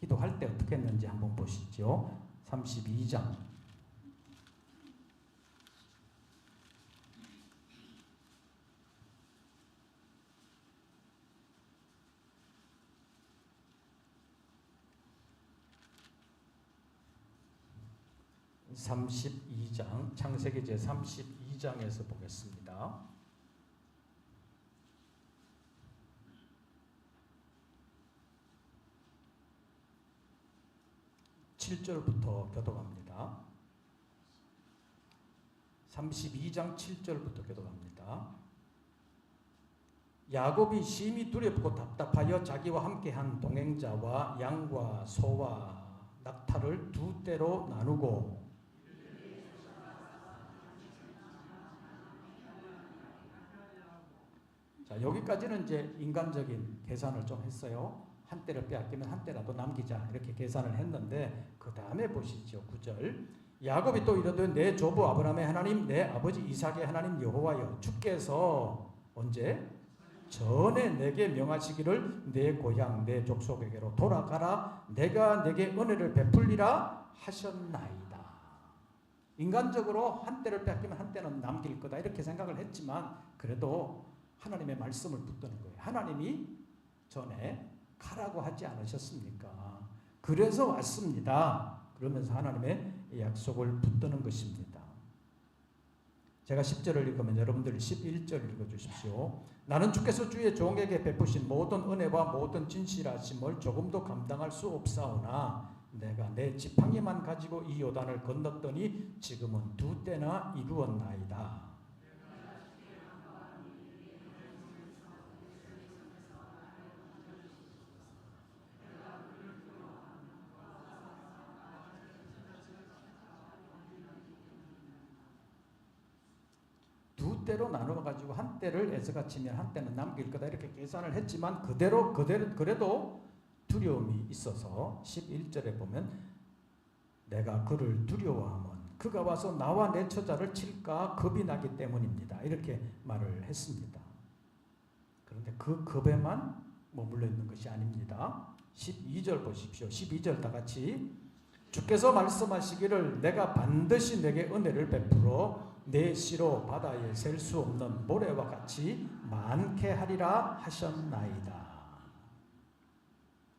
기도할 때 어떻게 했는지 한번 보시죠. 32장 32장 창세기 제 32장에서 보겠습니다. 7절부터 교독합니다. 32장 7절부터 교독합니다. 야곱이 심히 두렵고 답답하여 자기와 함께한 동행자와 양과 소와 낙타를 두 떼로 나누고 자, 여기까지는 이제 인간적인 계산을 좀 했어요. 한 떼를 빼앗기면 한 떼라도 남기자 이렇게 계산을 했는데 그 다음에 보시죠. 9절 야곱이 또 이르되 내 조부 아브라함의 하나님 내 아버지 이삭의 하나님 여호와여 주께서 언제? 전에 내게 명하시기를 내 고향 내 족속에게로 돌아가라 내가 내게 은혜를 베풀리라 하셨나이다. 인간적으로 한 떼를 빼앗기면 한 떼는 남길 거다 이렇게 생각을 했지만 그래도 하나님의 말씀을 붙드는 거예요. 하나님이 전에 가라고 하지 않으셨습니까? 그래서 왔습니다. 그러면서 하나님의 약속을 붙드는 것입니다. 제가 10절을 읽으면 여러분들 11절 읽어주십시오. 나는 주께서 주의 종에게 베푸신 모든 은혜와 모든 진실하심을 조금도 감당할 수 없사오나 내가 내 지팡이만 가지고 이 요단을 건넜더니 지금은 두 때나 이루었나이다. 두 때로 나누어 가지고 한 때를 에서가 치면 한 때는 남길 거다 이렇게 계산을 했지만 그대로 그래도 두려움이 있어서 11절에 보면 내가 그를 두려워하면 그가 와서 나와 내 처자를 칠까 겁이 나기 때문입니다. 이렇게 말을 했습니다. 그런데 그 겁에만 머물러 있는 것이 아닙니다. 12절 보십시오. 12절 다 같이 주께서 말씀하시기를 내가 반드시 내게 은혜를 베풀어 내 씨로 바다에 셀 수 없는 모래와 같이 많게 하리라 하셨나이다.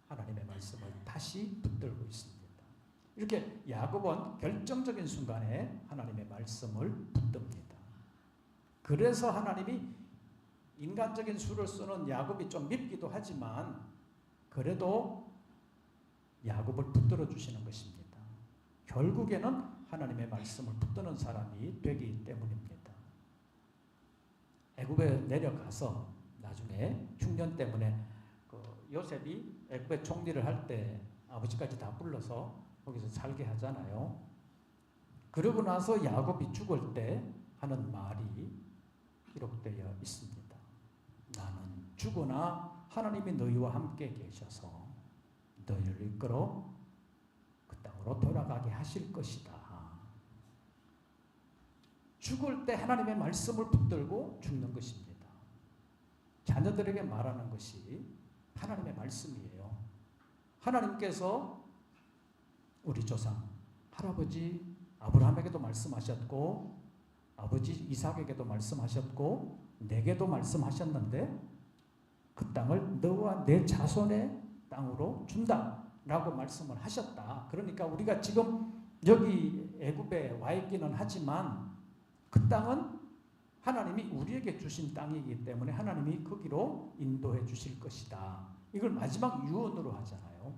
하나님의 말씀을 다시 붙들고 있습니다. 이렇게 야곱은 결정적인 순간에 하나님의 말씀을 붙듭니다. 그래서 하나님이 인간적인 수를 쓰는 야곱이 좀 밉기도 하지만 그래도 야곱을 붙들어 주시는 것입니다. 결국에는 하나님의 말씀을 붙드는 사람이 되기 때문입니다. 애굽에 내려가서 나중에 흉년 때문에 요셉이 애굽에 총리를 할 때 아버지까지 다 불러서 거기서 살게 하잖아요. 그러고 나서 야곱이 죽을 때 하는 말이 기록되어 있습니다. 나는 죽으나 하나님이 너희와 함께 계셔서 너희를 이끌어 그 땅으로 돌아가게 하실 것이다. 죽을 때 하나님의 말씀을 붙들고 죽는 것입니다. 자녀들에게 말하는 것이 하나님의 말씀이에요. 하나님께서 우리 조상 할아버지 아브라함에게도 말씀하셨고 아버지 이삭에게도 말씀하셨고 내게도 말씀하셨는데 그 땅을 너와 내 자손의 땅으로 준다라고 말씀을 하셨다. 그러니까 우리가 지금 여기 애굽에 와 있기는 하지만 그 땅은 하나님이 우리에게 주신 땅이기 때문에 하나님이 거기로 인도해 주실 것이다. 이걸 마지막 유언으로 하잖아요.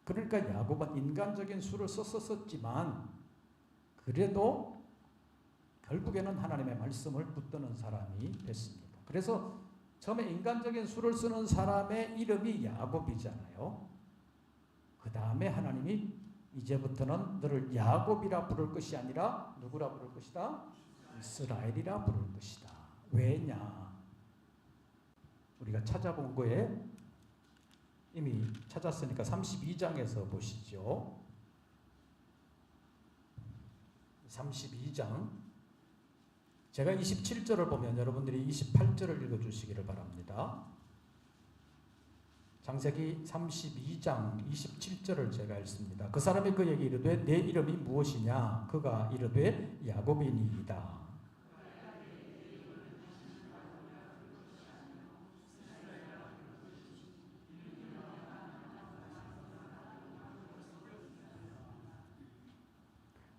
그러니까 야곱은 인간적인 수를 썼었지만 그래도 결국에는 하나님의 말씀을 붙드는 사람이 됐습니다. 그래서 처음에 인간적인 수를 쓰는 사람의 이름이 야곱이잖아요. 그 다음에 하나님이 이제부터는 너를 야곱이라 부를 것이 아니라 누구라 부를 것이다? 이스라엘이라 부를 것이다. 왜냐? 우리가 찾아본 거에 이미 찾았으니까 32장에서 보시죠. 32장. 제가 27절을 보면 여러분들이 28절을 읽어주시기를 바랍니다. 창세기 32장 27절을 제가 읽습니다. 그 사람이 그에게 이르되 내 이름이 무엇이냐? 그가 이르되 야곱이니이다.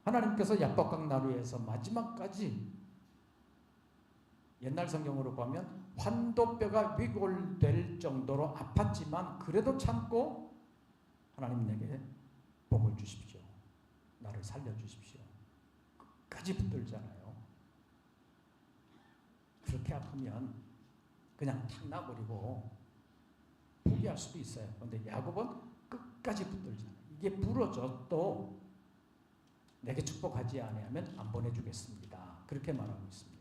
하나님께서 야복강 나루에서 마지막까지 옛날 성경으로 보면 환도뼈가 위골될 정도로 아팠지만 그래도 참고 하나님 내게 복을 주십시오. 나를 살려주십시오. 끝까지 붙들잖아요. 그렇게 아프면 그냥 탁 놔버리고 포기할 수도 있어요. 그런데 야곱은 끝까지 붙들잖아요. 이게 부러져도 내게 축복하지 아니하면 안 보내주겠습니다. 그렇게 말하고 있습니다.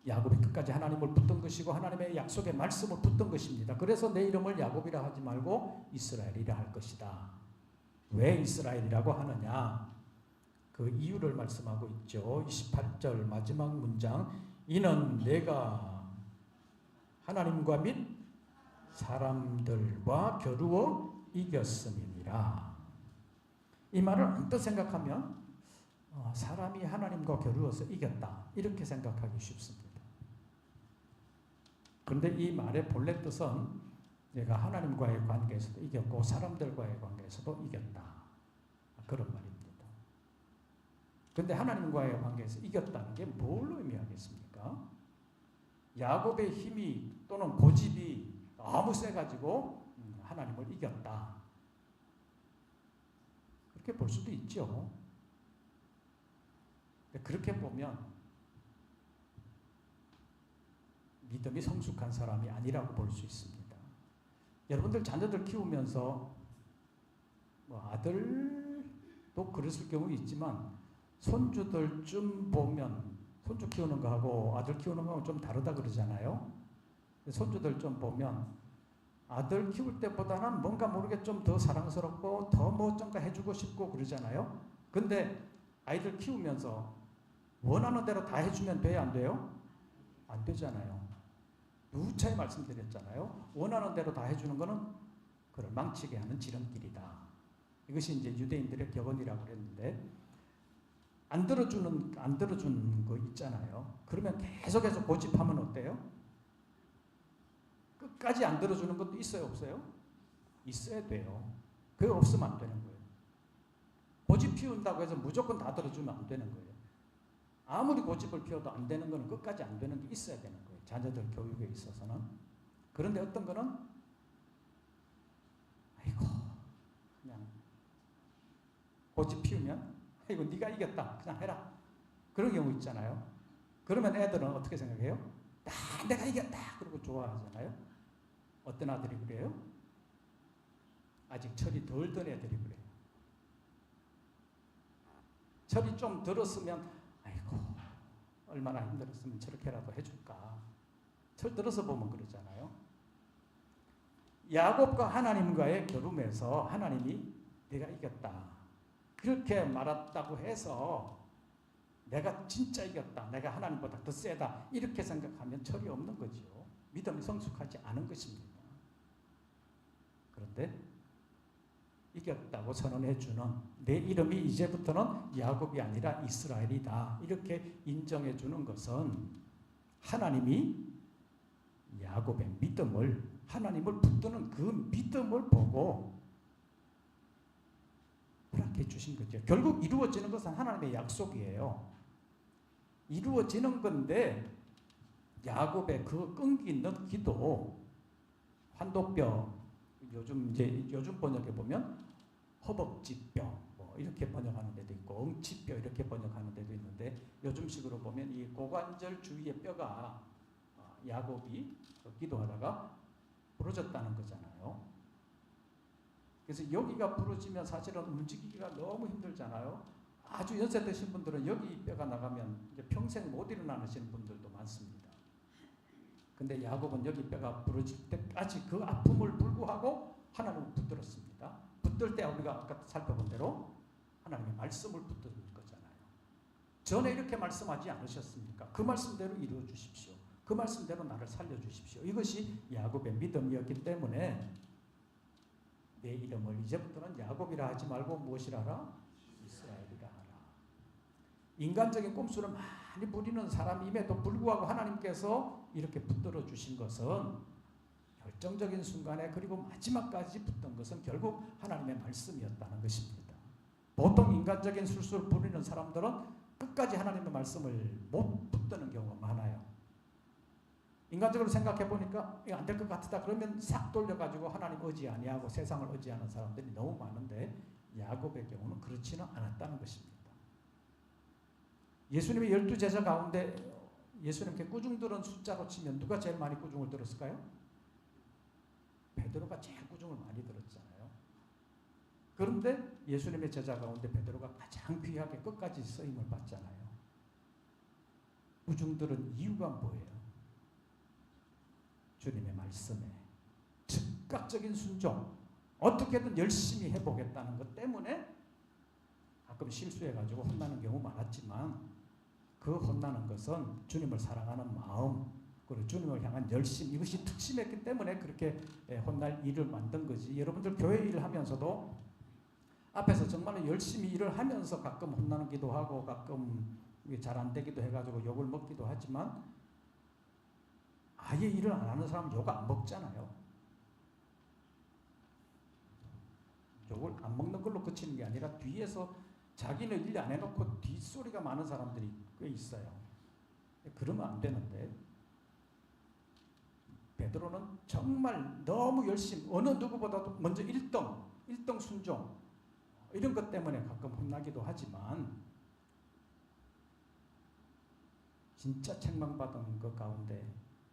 야곱이 끝까지 하나님을 붙든 것이고 하나님의 약속의 말씀을 붙든 것입니다. 그래서 내 이름을 야곱이라 하지 말고 이스라엘이라 할 것이다. 왜 이스라엘이라고 하느냐? 그 이유를 말씀하고 있죠. 28절 마지막 문장. 이는 내가 하나님과 및 사람들과 겨루어 이겼음이니라. 이 말을 언뜻 생각하면 사람이 하나님과 겨루어서 이겼다 이렇게 생각하기 쉽습니다. 그런데 이 말의 본래 뜻은 내가 하나님과의 관계에서도 이겼고 사람들과의 관계에서도 이겼다 그런 말입니다. 그런데 하나님과의 관계에서 이겼다는 게 뭘 의미하겠습니까? 야곱의 힘이 또는 고집이 너무 세가지고 하나님을 이겼다 그렇게 볼 수도 있죠. 그렇게 보면 믿음이 성숙한 사람이 아니라고 볼 수 있습니다. 여러분들 자녀들 키우면서 뭐 아들도 그랬을 경우 있지만 손주들쯤 보면 손주 키우는 거하고 아들 키우는 거하고 좀 다르다 그러잖아요. 손주들 좀 보면 아들 키울 때보다는 뭔가 모르게 좀 더 사랑스럽고 더 뭐 좀 해주고 싶고 그러잖아요. 근데 아이들 키우면서 원하는 대로 다 해주면 돼요? 안 돼요? 안 되잖아요. 누차례 말씀드렸잖아요. 원하는 대로 다 해주는 거는 그를 망치게 하는 지름길이다. 이것이 이제 유대인들의 격언이라고 그랬는데 안 들어주는 거 있잖아요. 그러면 계속해서 고집하면 어때요? 끝까지 안 들어주는 것도 있어요, 없어요? 있어야 돼요. 그게 없으면 안 되는 거예요. 고집 피운다고 해서 무조건 다 들어주면 안 되는 거예요. 아무리 고집을 피워도 안 되는 거는 끝까지 안 되는 게 있어야 되는 거예요. 자녀들 교육에 있어서는. 그런데 어떤 거는 아이고 그냥 고집 피우면 아이고 네가 이겼다 그냥 해라 그런 경우 있잖아요. 그러면 애들은 어떻게 생각해요? 내가 이겼다 그러고 좋아하잖아요. 어떤 아들이 그래요? 아직 철이 덜 든 애들이 그래요. 철이 좀 들었으면 아이고 얼마나 힘들었으면 저렇게라도 해줄까. 철 들어서 보면 그러잖아요. 야곱과 하나님과의 겨룸에서 하나님이 내가 이겼다 그렇게 말했다고 해서 내가 진짜 이겼다 내가 하나님보다 더 세다 이렇게 생각하면 철이 없는 거죠. 믿음이 성숙하지 않은 것입니다. 그런데 이겼다고 선언해 주는 내 이름이 이제부터는 야곱이 아니라 이스라엘이다 이렇게 인정해 주는 것은 하나님이 야곱의 믿음을 하나님을 붙드는 그 믿음을 보고 허락해 주신 거죠. 결국 이루어지는 것은 하나님의 약속이에요. 이루어지는 건데 야곱의 그 끈기 있는 기도 환도뼈 요즘 번역에 보면 허벅지뼈 뭐 이렇게 번역하는 데도 있고 엉치뼈 이렇게 번역하는 데도 있는데 요즘식으로 보면 이 고관절 주위의 뼈가 야곱이 기도하다가 부러졌다는 거잖아요. 그래서 여기가 부러지면 사실은 움직이기가 너무 힘들잖아요. 아주 연세 드신 분들은 여기 뼈가 나가면 이제 평생 못 일어나시는 분들도 많습니다. 근데 야곱은 여기 뼈가 부러질 때까지 그 아픔을 불구하고 하나님을 붙들었습니다. 붙들 때 우리가 아까 살펴본 대로 하나님의 말씀을 붙드는 거잖아요. 전에 이렇게 말씀하지 않으셨습니까? 그 말씀대로 이루어 주십시오. 그 말씀대로 나를 살려주십시오. 이것이 야곱의 믿음이었기 때문에 내 이름을 이제부터는 야곱이라 하지 말고 무엇이라 하라? 이스라엘이라 하라. 인간적인 꼼수를 많이 부리는 사람임에도 불구하고 하나님께서 이렇게 붙들어 주신 것은 결정적인 순간에 그리고 마지막까지 붙던 것은 결국 하나님의 말씀이었다는 것입니다. 보통 인간적인 술수를 부리는 사람들은 끝까지 하나님의 말씀을 못 붙드는 경우가 많아요. 인간적으로 생각해 보니까 이거 안 될 것 같다 그러면 싹 돌려가지고 하나님 의지 아니하고 세상을 의지하는 사람들이 너무 많은데 야곱의 경우는 그렇지는 않았다는 것입니다. 예수님의 12제자 가운데 예수님께 꾸중 들은 숫자로 치면 누가 제일 많이 꾸중을 들었을까요? 베드로가 제일 꾸중을 많이 들었잖아요. 그런데 예수님의 제자 가운데 베드로가 가장 귀하게 끝까지 쓰임을 받잖아요. 꾸중 들은 이유가 뭐예요? 주님의 말씀에 즉각적인 순종, 어떻게든 열심히 해보겠다는 것 때문에 가끔 실수해가지고 혼나는 경우 많았지만 그 혼나는 것은 주님을 사랑하는 마음 그리고 주님을 향한 열심, 이것이 특심했기 때문에 그렇게 혼날 일을 만든 거지. 여러분들 교회 일을 하면서도 앞에서 정말로 열심히 일을 하면서 가끔 혼나기도 하고 가끔 잘 안 되기도 해가지고 욕을 먹기도 하지만 아예 일을 안 하는 사람은 욕 안 먹잖아요. 욕을 안 먹는 걸로 그치는 게 아니라 뒤에서 자기는 일 안 해놓고 뒷소리가 많은 사람들이 꽤 있어요. 그러면 안 되는데 베드로는 정말 너무 열심히 어느 누구보다도 먼저 1등 순종 이런 것 때문에 가끔 혼나기도 하지만 진짜 책망받은 것 가운데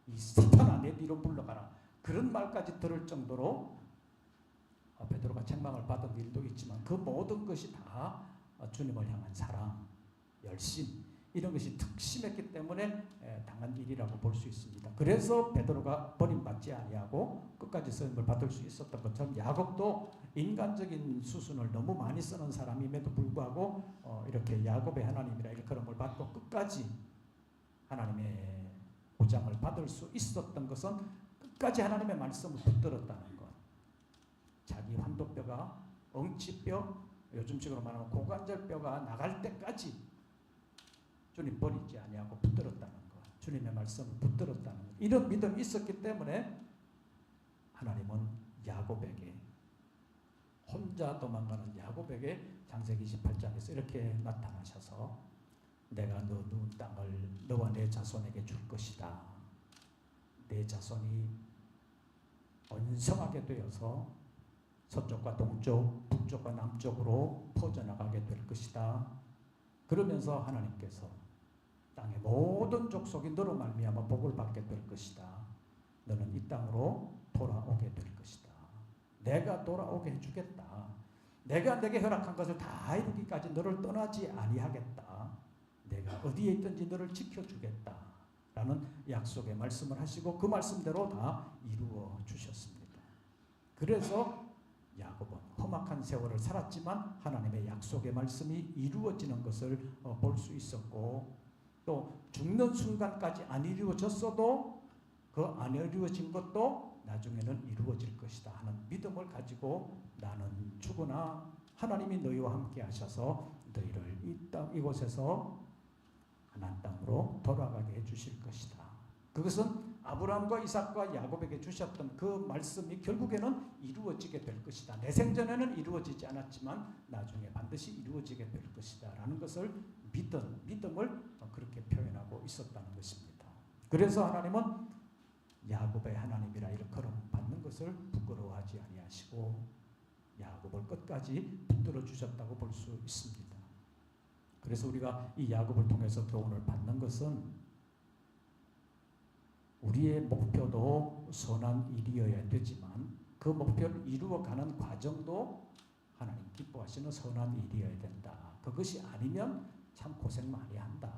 이 사탄아 내 뒤로 물러가라 그런 말까지 들을 정도로 베드로가 책망을 받은 일도 있지만 그 모든 것이 다 주님을 향한 사랑, 열심 이런 것이 특심했기 때문에 당한 일이라고 볼 수 있습니다. 그래서 베드로가 버림받지 아니하고 끝까지 쓰임을 받을 수 있었던 것처럼 야곱도 인간적인 수순을 너무 많이 쓰는 사람임에도 불구하고 이렇게 야곱의 하나님이라 일컬음을 받고 끝까지 하나님의 보장을 받을 수 있었던 것은 끝까지 하나님의 말씀을 붙들었다는 것. 자기 환도뼈가 엉치뼈, 요즘식으로 말하면 고관절뼈가 나갈 때까지 주님 버리지 아니하고 붙들었다는 것. 주님의 말씀을 붙들었다는 것. 이런 믿음이 있었기 때문에 하나님은 야곱에게 혼자 도망가는 야곱에게 창세기 28장에서 이렇게 나타나셔서 내가 너 누운 땅을 너와 내 자손에게 줄 것이다. 내 자손이 번성하게 되어서 서쪽과 동쪽, 북쪽과 남쪽으로 퍼져나가게 될 것이다. 그러면서 하나님께서 땅의 모든 족속이 너로 말미암아 복을 받게 될 것이다. 너는 이 땅으로 돌아오게 될 것이다. 내가 돌아오게 해주겠다. 내가 내게 허락한 것을 다 이루기까지 너를 떠나지 아니하겠다. 내가 어디에 있든지 너를 지켜주겠다 라는 약속의 말씀을 하시고 그 말씀대로 다 이루어 주셨습니다. 그래서 야곱은 험악한 세월을 살았지만 하나님의 약속의 말씀이 이루어지는 것을 볼 수 있었고 또 죽는 순간까지 안 이루어졌어도 그 안 이루어진 것도 나중에는 이루어질 것이다 하는 믿음을 가지고 나는 죽으나 하나님이 너희와 함께 하셔서 너희를 이곳에서 가나안 땅으로 돌아가게 해주실 것이다. 그것은 아브라함과 이삭과 야곱에게 주셨던 그 말씀이 결국에는 이루어지게 될 것이다. 내 생전에는 이루어지지 않았지만 나중에 반드시 이루어지게 될 것이다 라는 것을 믿음을 그렇게 표현하고 있었다는 것입니다. 그래서 하나님은 야곱의 하나님이라 일컬음 받는 것을 부끄러워하지 아니하시고 야곱을 끝까지 붙들어 주셨다고 볼 수 있습니다. 그래서 우리가 이 야곱을 통해서 교훈을 받는 것은 우리의 목표도 선한 일이어야 되지만 그 목표를 이루어가는 과정도 하나님 기뻐하시는 선한 일이어야 된다. 그것이 아니면 참 고생 많이 한다.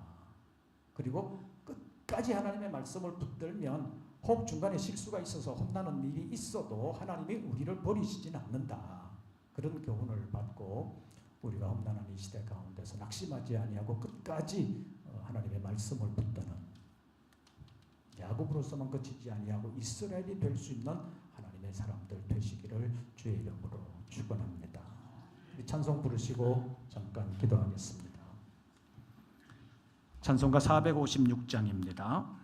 그리고 끝까지 하나님의 말씀을 붙들면 혹 중간에 실수가 있어서 혼나는 일이 있어도 하나님이 우리를 버리시진 않는다. 그런 교훈을 받고 우리가 험난한 이 시대 가운데서 낙심하지 아니하고 끝까지 하나님의 말씀을 붙드는 야곱으로서만 그치지 아니하고 이스라엘이 될 수 있는 하나님의 사람들 되시기를 주의 이름으로 축원합니다. 찬송 부르시고 잠깐 기도하겠습니다. 찬송가 456장입니다.